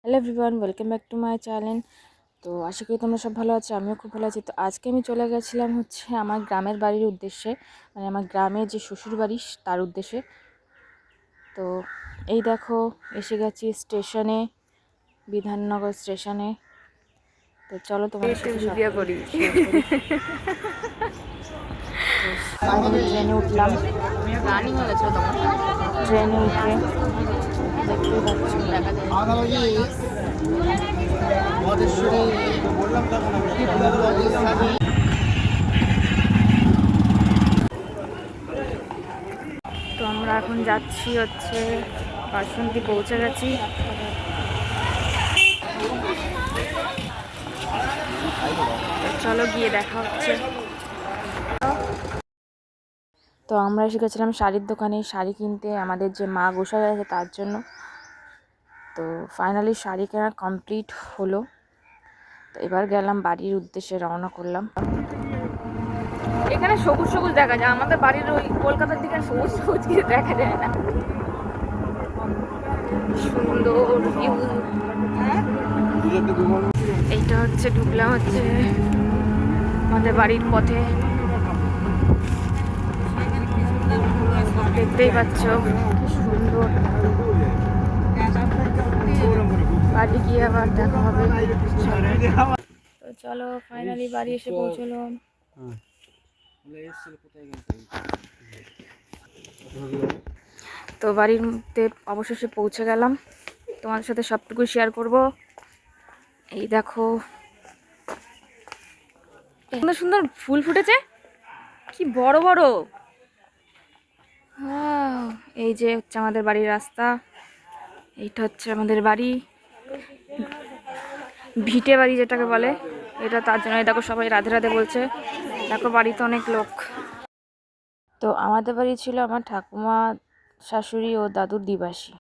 Hello everyone, welcome back to my channel. তো আশা করি তোমরা সব ভালো আছো, আমিও খুব ভালো আছি। তো আজকে আমি চলে গেছিলাম হচ্ছে আমার গ্রামের বাড়ির উদ্দেশ্যে, মানে আমার গ্রামে যে শ্বশুর বাড়ি তার উদ্দেশ্যে। তো এই দেখো এসে গেছি স্টেশনে, বিধাননগর স্টেশনে। তো চলো তোমাদের সাথে ভিডিও করি। ফাইনালি ট্রেনে উঠলাম, রানিং হয়ে গেছিলো তোমার ট্রেনে উঠে দেখতেই পাচ্ছি তো আমরা এখন যাচ্ছি হচ্ছে বাসন্তী, পৌঁছে গেছি। চলো গিয়ে দেখা হচ্ছে। তো আমরা এসে গেছিলাম শাড়ির দোকানে শাড়ি কিনতে, আমাদের যে মা গোসাই আছে তার জন্য। তো ফাইনালি শাড়ি কেনা কমপ্লিট হলো। তো এবার গেলাম বাড়ির উদ্দেশ্যে, রওনা করলাম। এখানে সবুজ সবুজ দেখা যায়, আমাদের বাড়ির ওই কলকাতার দিকে সবুজ সবুজ কিছু দেখা যায় না। সুন্দর ভিউ। এইটা হচ্ছে ঢুকলাম হচ্ছে আমাদের বাড়ির পথে, দেখতেই পাচ্ছ সুন্দর। বাড়ি গিয়ে আবার দেখা হবে। তো চলো ফাইনালি বাড়ি এসে পৌঁছলো। তো বাড়ির মধ্যে অবশেষে পৌঁছে গেলাম, তোমাদের সাথে সবটুকু শেয়ার করব। এই দেখো সুন্দর সুন্দর ফুল ফুটেছে, কি বড় বড়। এই যে হচ্ছে আমাদের বাড়ির রাস্তা, এইটা হচ্ছে আমাদের বাড়ি, ভিটে বাড়ি যেটাকে বলে এটা। তার জন্য দেখো সবাই রাধে রাধে বলছে। দেখো বাড়িতে অনেক লোক। তো আমাদের বাড়ি ছিল আমার ঠাকুমা, শাশুড়ি ও দাদুর দ্বিবাসী।